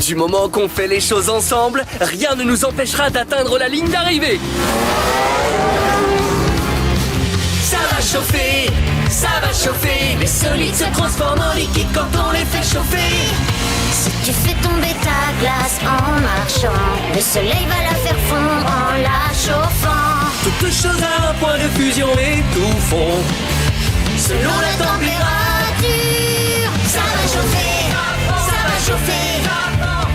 Du moment qu'on fait les choses ensemble, rien ne nous empêchera d'atteindre la ligne d'arrivée. Ça va chauffer, ça va chauffer. Les solides se transforment en liquide quand on les fait chauffer. Si tu fais tomber ta glace en marchant, le soleil va la faire fondre en la chauffant. Toute chose a un point de fusion et tout fond. Selon la température, ça va chauffer, ça va chauffer.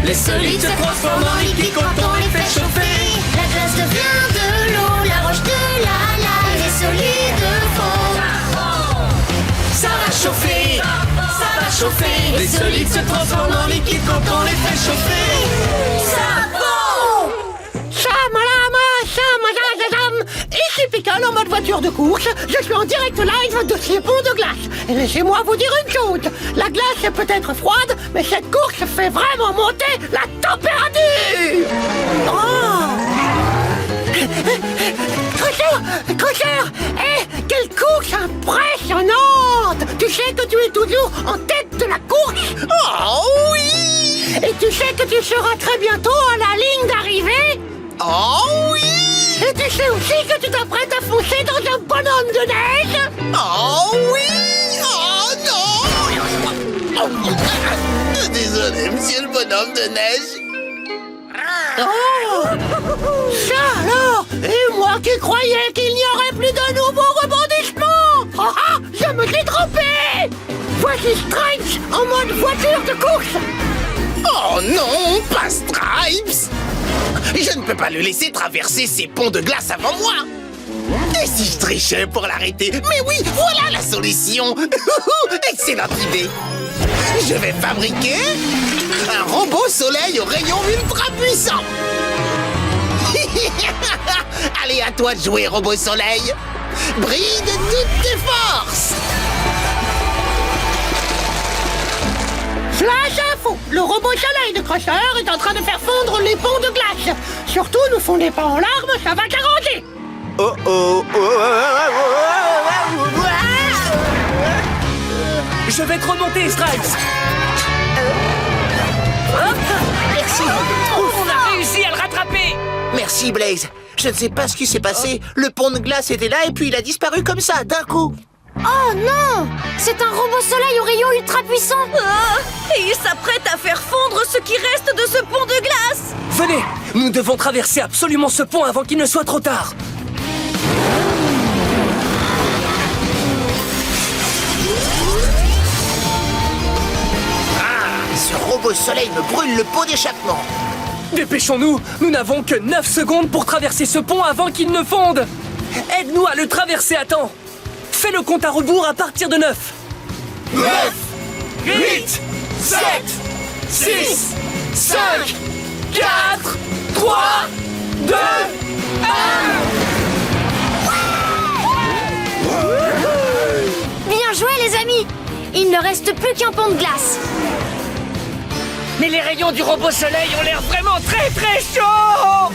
Les solides se transforment en liquide quand on les fait chauffer. La glace devient de l'eau, la roche de la lave, les solides font. Ça va chauffer, ça va chauffer. Les solides se transforment en liquide quand on les fait chauffer. Ça fond. Ici Pickle en mode voiture de course. Je suis en direct live de ces ponts de glace. Et laissez-moi vous dire une chose. La glace est peut-être froide, mais cette course fait vraiment monter la température. Oh. Crusher, quelle course impressionnante. Tu sais que tu es toujours en tête de la course. Oh oui! Et tu sais que tu seras très bientôt à la ligne d'arrivée. Oh oui! Et tu sais aussi que tu t'apprêtes à foncer dans un bonhomme de neige. Oh oui! Oh non! Désolé, monsieur le bonhomme de neige. Oh! Ça alors! Et moi qui croyais qu'il n'y aurait plus de nouveaux rebondissements! Ah ah! Je me suis trompé! Voici Stripes en mode voiture de course! Oh non, pas Stripes! Je ne peux pas le laisser traverser ces ponts de glace avant moi! Et si je trichais pour l'arrêter? Mais oui, voilà la solution! Excellente idée! Je vais fabriquer un robot soleil au rayon ultra puissant! Allez, à toi de jouer, robot soleil! Brille de toutes tes forces! Flash info! Le robot soleil de Crusher est en train de faire fondre les ponts de glace! Surtout, ne fondez pas en larmes, ça va t'arranger! Oh oh oh! Je vais te remonter, Stripes. Merci! On a réussi à le rattraper. Merci Blaze. Je ne sais pas ce qui s'est passé. Le pont de glace était là et puis il a disparu comme ça, d'un coup. Oh non! C'est un robot soleil au rayon ultra puissant. Et il s'apprête à faire fondre ce qui reste de ce pont de glace. Venez, nous devons traverser absolument ce pont avant qu'il ne soit trop tard. Ce robot soleil me brûle le pot d'échappement. Dépêchons-nous, nous n'avons que 9 secondes pour traverser ce pont avant qu'il ne fonde. Aide-nous à le traverser à temps. Fais le compte à rebours à partir de 9. 9, 8, 7, 6, 5, 4, 3, 2, 1. Bien joué les amis! Il ne reste plus qu'un pont de glace. Mais les rayons du robot soleil ont l'air vraiment très très chauds.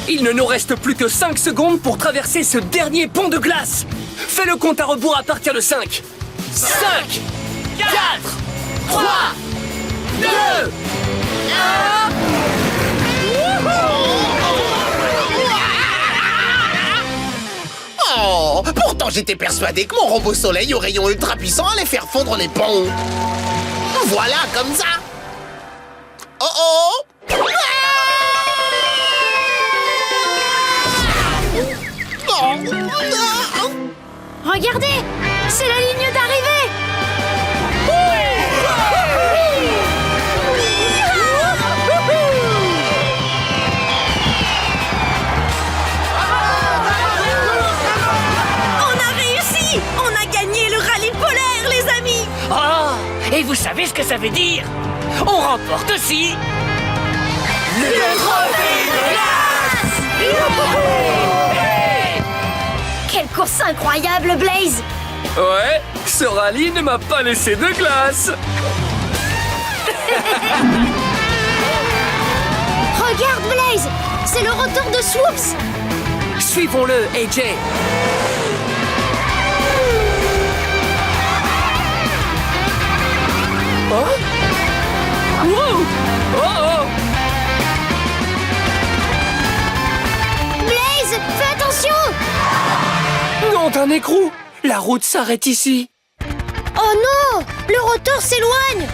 Il ne nous reste plus que 5 secondes pour traverser ce dernier pont de glace. Fais le compte à rebours à partir de 5. 5, 4, 3, 2, 1. Oh, pourtant j'étais persuadé que mon robot soleil au rayon ultra puissant allait faire fondre les ponts. Voilà, comme ça. Oh oh! Regardez! C'est la ligne d'arrivée! On a réussi! On a gagné le rallye polaire, les amis! Oh, et vous savez ce que ça veut dire? On remporte aussi le trophée de glace. Quelle course incroyable, Blaze! Ouais, ce rallye ne m'a pas laissé de glace. Regarde, Blaze! C'est le retour de Swoops! Suivons-le, AJ. écrou. La route s'arrête ici. Oh non! Le rotor s'éloigne!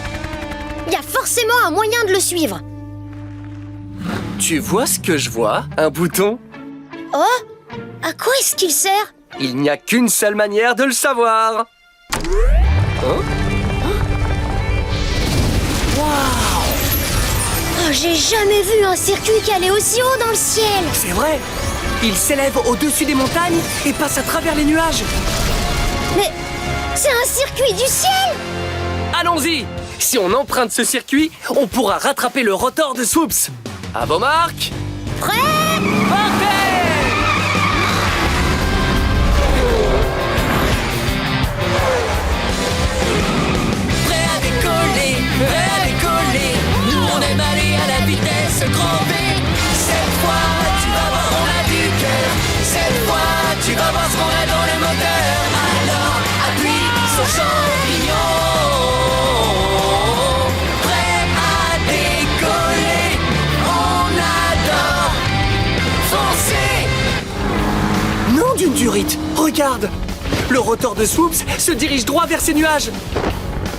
Il y a forcément un moyen de le suivre. Tu vois ce que je vois? Un bouton? Oh! À quoi est-ce qu'il sert? Il n'y a qu'une seule manière de le savoir. Oh, j'ai jamais vu un circuit qui allait aussi haut dans le ciel! C'est vrai. Il s'élève au-dessus des montagnes et passe à travers les nuages. Mais c'est un circuit du ciel! Allons-y. Si on emprunte ce circuit, on pourra rattraper le rotor de Swoops. À vos marques. Prêt? Partez! Prêt à décoller, prêt à décoller. Nous on aime aller à la vitesse grand V. Cette fois tu vas voir on a du cœur. Cette fois tu vas voir ce qu'on a dans le moteur. Alors appuie sur champignon. Prêt à décoller. On adore foncer. Non d'une durite, regarde. Le rotor de Swoops se dirige droit vers ces nuages.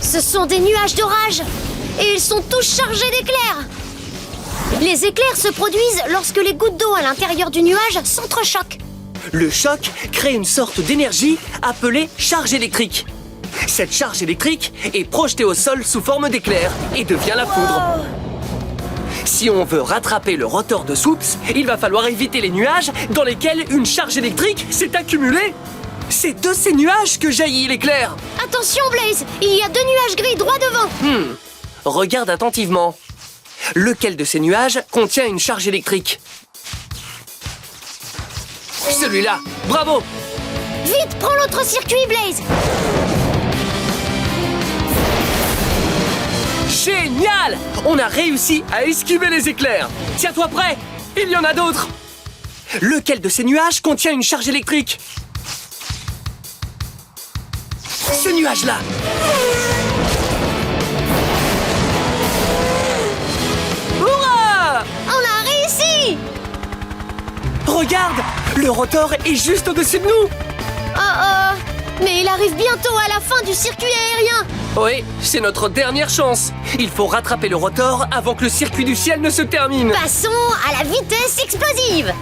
Ce sont des nuages d'orage et ils sont tous chargés d'éclairs. Les éclairs se produisent lorsque les gouttes d'eau à l'intérieur du nuage s'entrechoquent. Le choc crée une sorte d'énergie appelée charge électrique. Cette charge électrique est projetée au sol sous forme d'éclair et devient la foudre. Si on veut rattraper le rotor de Swoops, il va falloir éviter les nuages dans lesquels une charge électrique s'est accumulée. C'est de ces nuages que jaillit l'éclair. Attention Blaze, il y a 2 nuages gris droit devant. Regarde attentivement. Lequel de ces nuages contient une charge électrique? Celui-là. Bravo! Vite, prends l'autre circuit Blaze. Génial! On a réussi à esquiver les éclairs. Tiens-toi prêt, il y en a d'autres. Lequel de ces nuages contient une charge électrique? Ce nuage-là. Hurrah! On a réussi. Regarde, le rotor est juste au-dessus de nous. Oh, mais il arrive bientôt à la fin du circuit aérien. Oui, c'est notre dernière chance. Il faut rattraper le rotor avant que le circuit du ciel ne se termine. Passons à la vitesse explosive.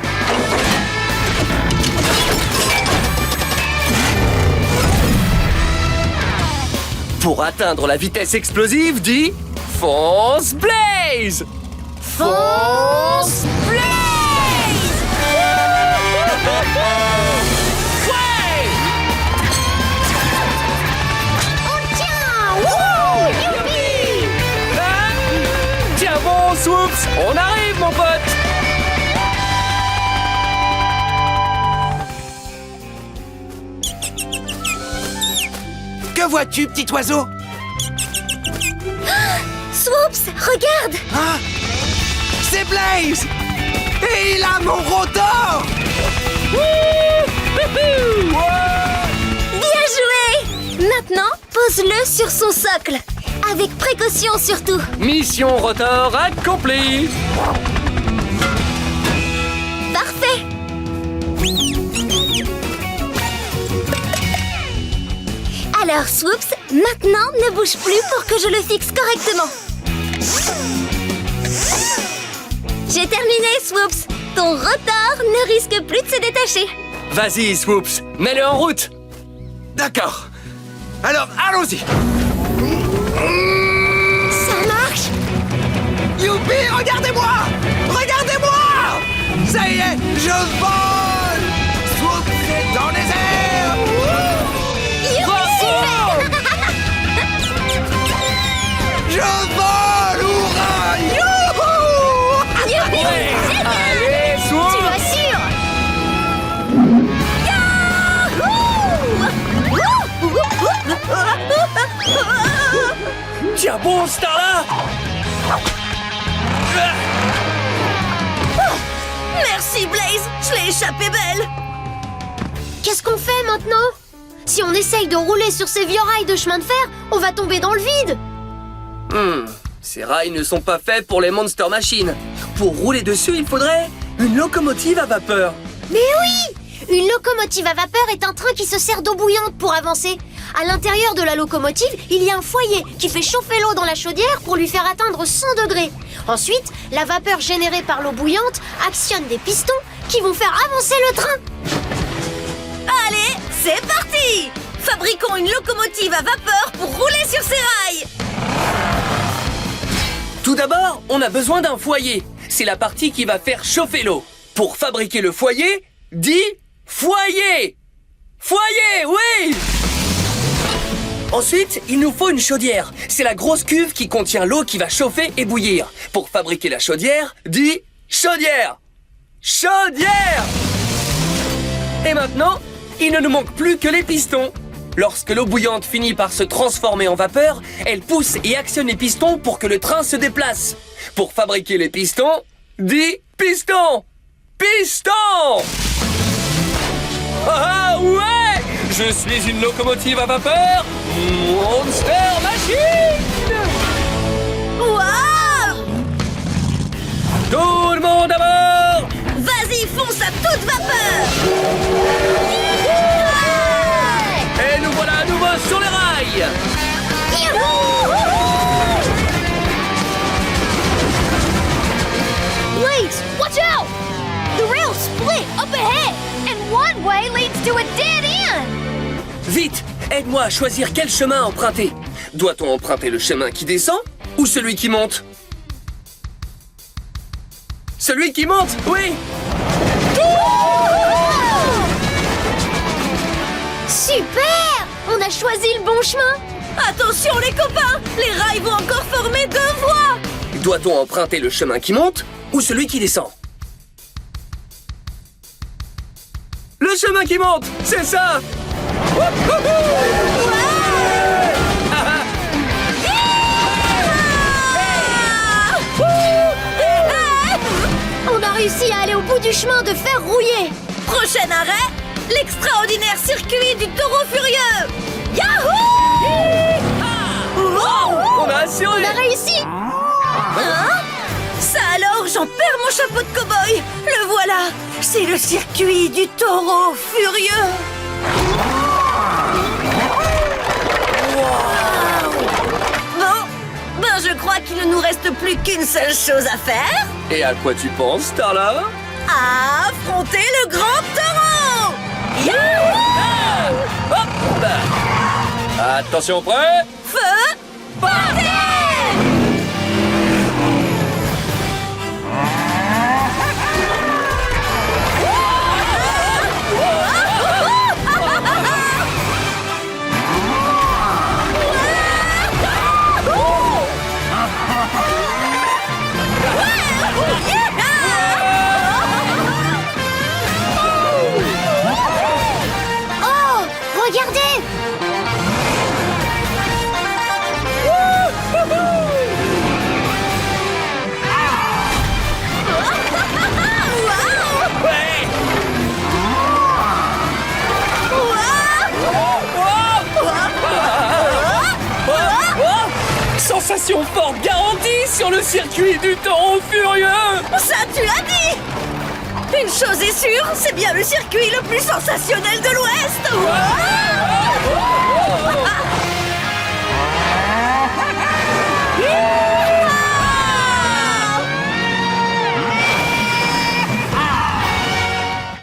Pour atteindre la vitesse explosive, dis fonce Blaze! Fonce Blaze! Ouais! On le tient! Wouh! Youpi! Hein? Tiens bon, Swoops, on arrive mon pote! Que vois-tu, petit oiseau? Swoops, regarde! Ah! C'est Blaze! Et il a mon rotor! Bien joué! Maintenant, pose-le sur son socle. Avec précaution surtout. Mission rotor accomplie! Parfait! Alors, Swoops, maintenant ne bouge plus pour que je le fixe correctement. J'ai terminé, Swoops. Ton rotor ne risque plus de se détacher. Vas-y, Swoops, mets-le en route! D'accord. Alors, allons-y. Ça marche? Youpi, regardez-moi! Regardez-moi! Ça y est, je vole! Swoop est dans les airs! Je vole! Hurrah! Youhou! Youpi! Ouais. Génial! Allez, Tu Swoops! l'assures! Tiens bon, Starla! Merci Blaze, je l'ai échappé belle. Qu'est-ce qu'on fait maintenant? Si on essaye de rouler sur ces vieux rails de chemin de fer, on va tomber dans le vide. Ces rails ne sont pas faits pour les Monster Machines. Pour rouler dessus, il faudrait une locomotive à vapeur. Mais oui! Une locomotive à vapeur est un train qui se sert d'eau bouillante pour avancer. À l'intérieur de la locomotive, il y a un foyer qui fait chauffer l'eau dans la chaudière pour lui faire atteindre 100 degrés. Ensuite, la vapeur générée par l'eau bouillante actionne des pistons qui vont faire avancer le train. Allez, c'est parti! Fabriquons une locomotive à vapeur pour rouler sur ces rails! Tout d'abord, on a besoin d'un foyer. C'est la partie qui va faire chauffer l'eau. Pour fabriquer le foyer, dis foyer! Foyer, oui! Ensuite, il nous faut une chaudière. C'est la grosse cuve qui contient l'eau qui va chauffer et bouillir. Pour fabriquer la chaudière, dis chaudière! Chaudière! Et maintenant, il ne nous manque plus que les pistons. Lorsque l'eau bouillante finit par se transformer en vapeur, elle pousse et actionne les pistons pour que le train se déplace. Pour fabriquer les pistons, dis piston! Piston! Ah ouais! Je suis une locomotive à vapeur, Monster Machine! Waouh! Tout le monde à bord! Vas-y, fonce à toute vapeur! Et nous voilà à nouveau sur les rails! Wait! Watch out! The rails split up ahead, and one way leads to a dead end! Vite! Aide-moi à choisir quel chemin emprunter. Doit-on emprunter le chemin qui descend ou celui qui monte? Celui qui monte, oui! Super! On a choisi le bon chemin! Attention les copains! Les rails vont encore former deux voies! Doit-on emprunter le chemin qui monte ou celui qui descend? Le chemin qui monte, c'est ça! On a réussi à aller au bout du chemin de fer rouillé! Prochain arrêt, l'extraordinaire circuit du taureau furieux! Yahoo! On a assuré! On a réussi! Hein? Ça alors, j'en perds mon chapeau de cow-boy! Le voilà! C'est le circuit du taureau furieux! Bon, ben je crois qu'il ne nous reste plus qu'une seule chose à faire. Et à quoi tu penses, Starla? À affronter le grand taureau! Yahoo! Hop! Attention, prêt? Feu! Partez! Oh! Regardez! Ouais! Sensation forte garantie sur le circuit du taureau furieux! Ça, tu l'as dit! Une chose est sûre, c'est bien le circuit le plus sensationnel de l'Ouest!